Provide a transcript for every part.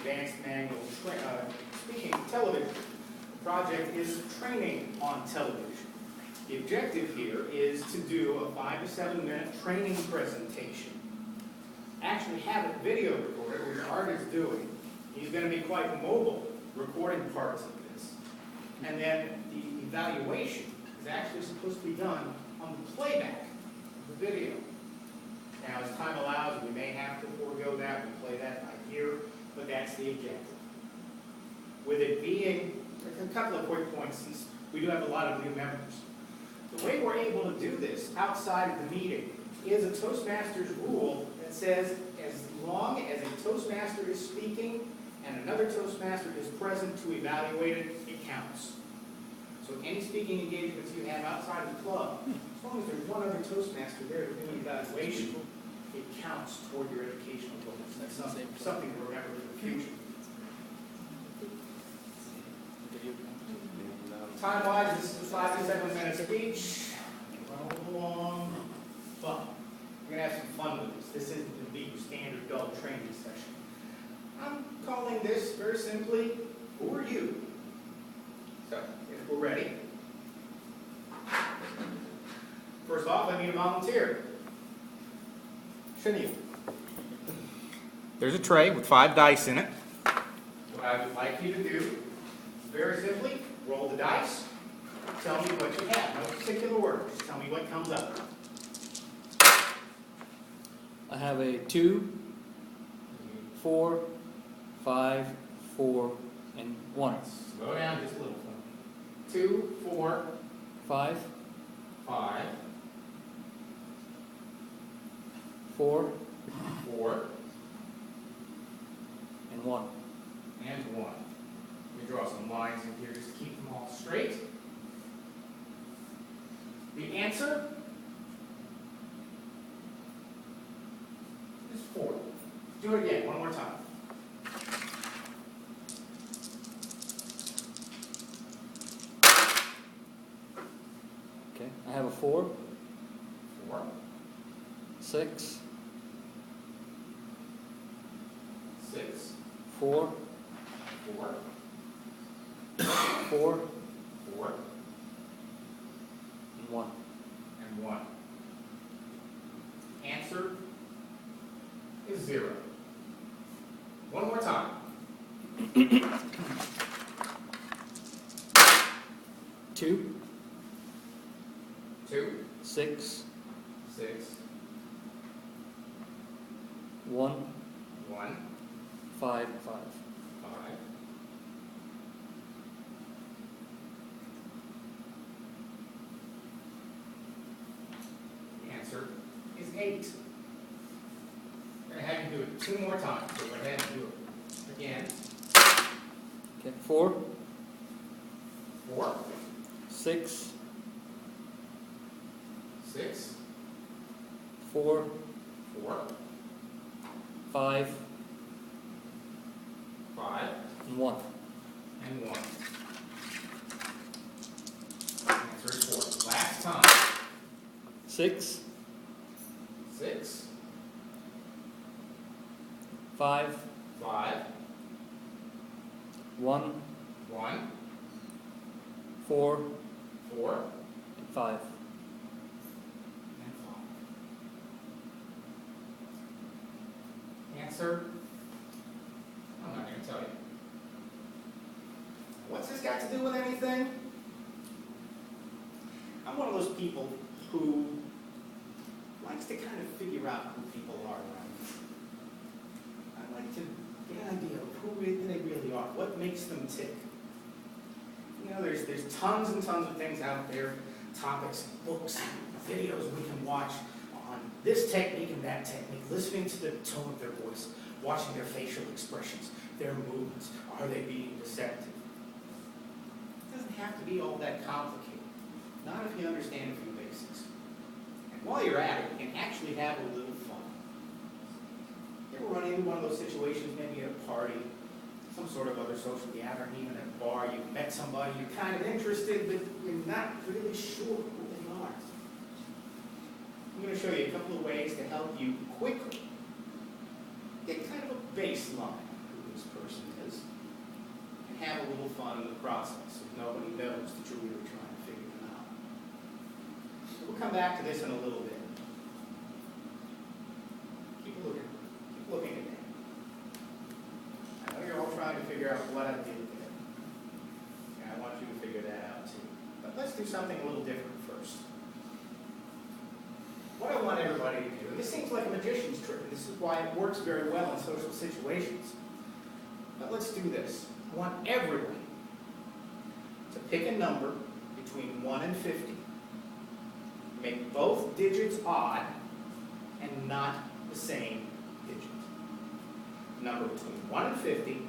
advanced manual speaking television. The project is training on television. The objective here is to do a 5 to 7 minute training presentation. Actually have it video recorded, which Art is doing. He's going to be quite mobile recording parts of this. And then the evaluation is actually supposed to be done on the playback of the video. Now, as time allows, we may have to forego that. We play that by ear, but that's the objective. With it being, a couple of quick points, since we do have a lot of new members. The way we're able to do this outside of the meeting is a Toastmasters rule that says as long as a Toastmaster is speaking and another Toastmaster is present to evaluate it, it counts. So any speaking engagements you have outside of the club, as long as there's one other Toastmaster there to do an evaluation, it counts toward your educational goals. That's something to remember for the future. Time-wise, this is a 5 to 7 minute speech. Roll along. Fun. We're going to have some fun with this. This isn't going to be your standard dull training session. I'm calling this very simply, who are you? So, if we're ready. First off, I need a volunteer. Shouldn't you? There's a tray with 5 dice in it. What I would like you to do, very simply, roll the dice. Tell me what you have. No particular order. Just tell me what comes up. I have a 2, 4, 5, 4, and 1. Slow down just a little. 2, 4, 5, 5, 4, 4, and 1. and 1. Let me draw some lines in here just to keep them all straight. The answer is 4. Do it again, one more time. Okay, I have a 4, 4, 6, 6, 4, 4, 4, 4, and 1. and 1. Answer is 0. One more time. 2, 2, 6, 6, 1, 1, 5, 5. 5. The answer is 8. I'm going to have you do it 2 more times. So go ahead and do it again. Okay, 4, 4, 6, 6, 4, 4, 5, 5, and 1. and 1. Answer is 4. Last time. 6, 6, 5, 5, 1, 1, 4, 4, and 5. and 5. Answer? I'm not going to tell you. What's this got to do with anything? I'm one of those people who likes to kind of figure out who people are around me. I like to get an idea of who they really are, what makes them tick. You know, there's tons and tons of things out there, topics, books, videos we can watch on this technique and that technique, listening to the tone of their voice, watching their facial expressions, their movements. Are they being deceptive? It doesn't have to be all that complicated. Not if you understand a few basics. And while you're at it, you can actually have a little fun. You ever run into one of those situations, maybe at a party, some sort of other social gathering, even at a bar, you've met somebody, you're kind of interested, but you're not really sure who they are. I'm going to show you a couple of ways to help you quickly get kind of a baseline of who this person a little fun in the process if nobody knows that you're really trying to figure them out. We'll come back to this in a little bit. Keep looking at that. I know you're all trying to figure out what I did there. And I want you to figure that out too. But let's do something a little different first. What I want everybody to do, and this seems like a magician's trick, and this is why it works very well in social situations. But let's do this. I want everyone to pick a number between 1 and 50. Make both digits odd and not the same digit. Number between 1 and 50.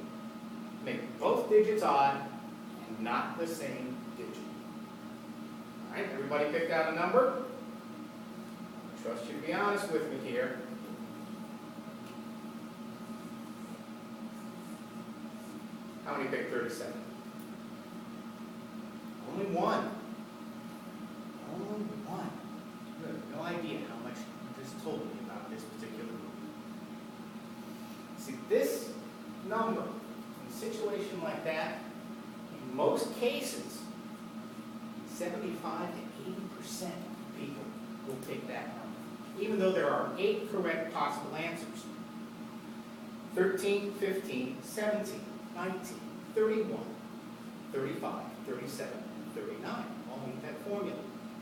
Make both digits odd and not the same digit. All right, everybody picked out a number? I trust you to be honest with me here. How many picked 37? Only one. Only one. You have no idea how much you just told me about this particular group. See, this number, in a situation like that, in most cases, 75 to 80% of people will pick that number, even though there are 8 correct possible answers. 13, 15, 17, 19, 31, 35, 37, and 39. All meet that formula.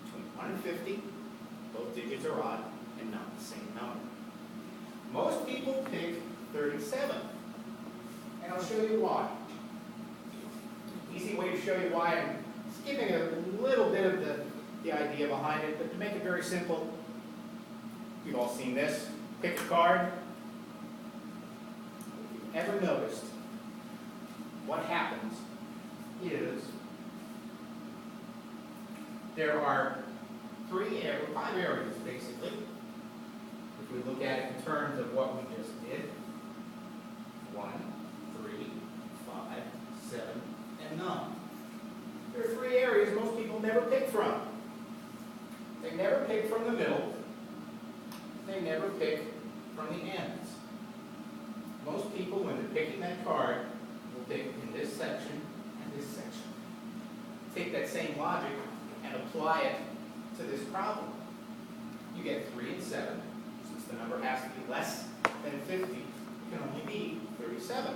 Between 1 and 50, both digits are odd and not the same number. Most people pick 37. And I'll show you why. Easy way to show you why. I'm skipping a little bit of the idea behind it, but to make it very simple, you've all seen this. Pick a card. If you've ever noticed, what happens is there are 5 areas, basically, if we look at it in terms of what we just did. 1, 3, 5, 7, and 9. There are 3 areas most people never pick from. They never pick from the middle. They never pick from the ends. Most people, when they're picking that card, will pick in this section and this section. Take that same logic and apply it to this problem. You get 3 and 7. Since the number has to be less than 50, it can only be 37.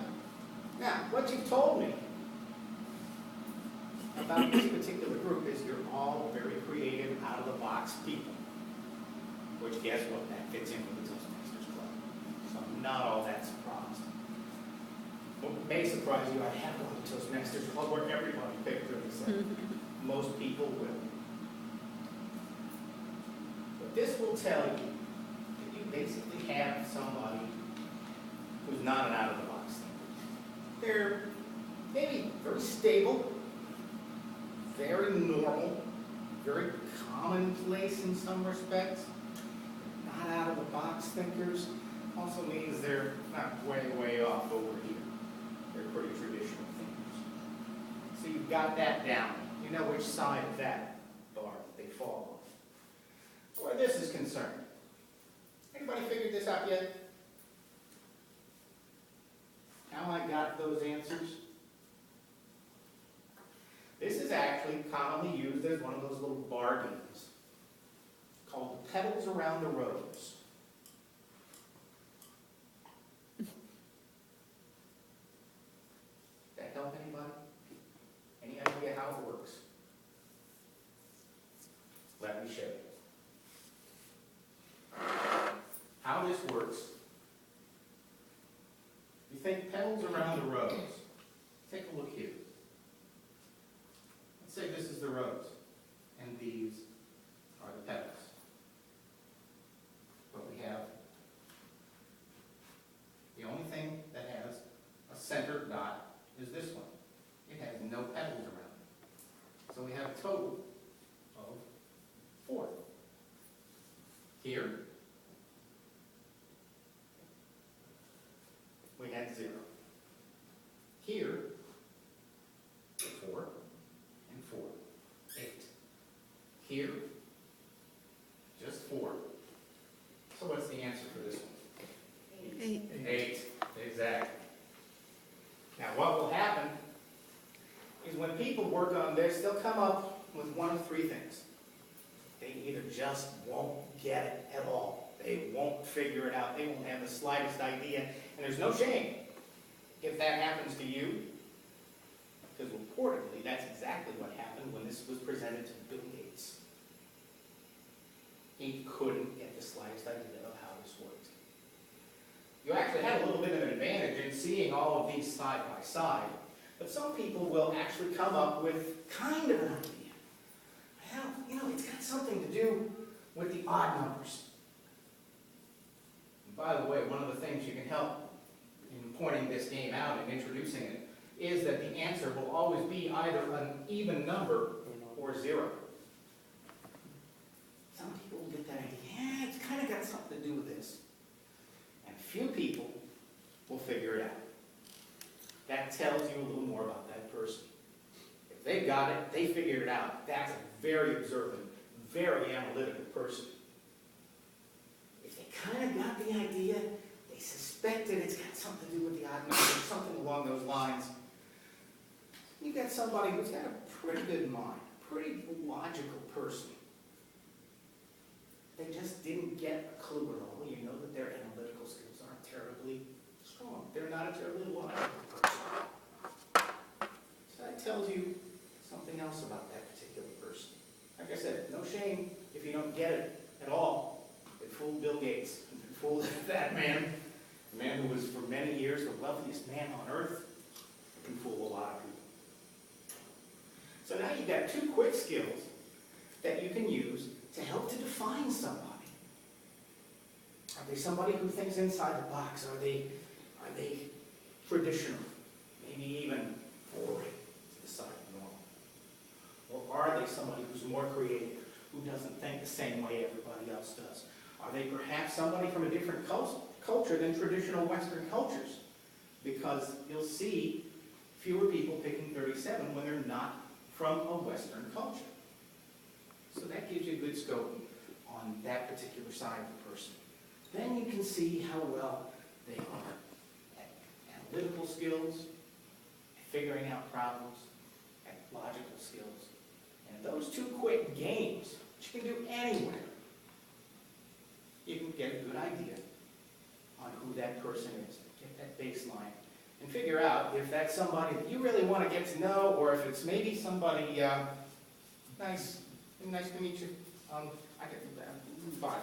Now, what you've told me about this particular group is you're all very creative, out-of-the-box people. Which, guess what? That fits in with the Toastmasters Club. So I'm not all that surprised. What may surprise you, I have gone to Toastmasters Club where everybody picked 37. Most people will. But this will tell you that you basically have somebody who's not an out-of-the-box thinker. They're maybe very stable, very normal, very commonplace in some respects. Not out-of-the-box thinkers also means they're not way, way off over here. They're pretty traditional thinkers. So you've got that down. You know which side of that bar they fall on. Where this is concerned. Anybody figured this out yet? How I got those answers? This is actually commonly used as one of those little bar games called the Petals Around the Rose. That help anybody? Any idea how it works? Let me show you. How this works. You think petals around the rose. Take a look here. Let's say this is the rose, and these are the petals. What we have, the only thing that has a center dot is this one. It has no petals around it. So we have a total of 4. Here, we had 0. Here, people work on this, they'll come up with one of three things. They either just won't get it at all. They won't figure it out. They won't have the slightest idea. And there's no shame if that happens to you, because reportedly that's exactly what happened when this was presented to Bill Gates. He couldn't get the slightest idea of how this worked. You actually had a little bit of an advantage in seeing all of these side by side, but some people will actually come up with kind of an idea. Well, you know, it's got something to do with the odd numbers. And by the way, one of the things you can help in pointing this game out and introducing it is that the answer will always be either an even number or zero. Some people will get that idea, yeah, it's kind of got something to do with this. And few people will figure it out. That tells you a little more about that person. If they got it, they figured it out, that's a very observant, very analytical person. If they kind of got the idea, they suspected it's got something to do with the odd numbers, something along those lines, you've got somebody who's got a pretty good mind, pretty logical person. They just didn't get a clue at all. You know that their analytical skills aren't terribly strong. They're not a terribly logical person. So that tells you something else about that particular person. Like I said, no shame if you don't get it at all. It fooled Bill Gates. It fooled that man, the man who was for many years the wealthiest man on earth. It can fool a lot of people. So now you've got two quick skills that you can use to help to define somebody. Are they somebody who thinks inside the box? Are they traditional? Maybe even boring to the side of normal? Or are they somebody who's more creative, who doesn't think the same way everybody else does? Are they perhaps somebody from a different culture than traditional Western cultures? Because you'll see fewer people picking 37 when they're not from a Western culture. So that gives you a good scope on that particular side of the person. Then you can see how well they are at analytical skills, at figuring out problems, at logical skills. And those two quick games, which you can do anywhere, you can get a good idea on who that person is, get that baseline, and figure out if that's somebody that you really want to get to know, or if it's maybe somebody nice to meet you. I can do that. Bye.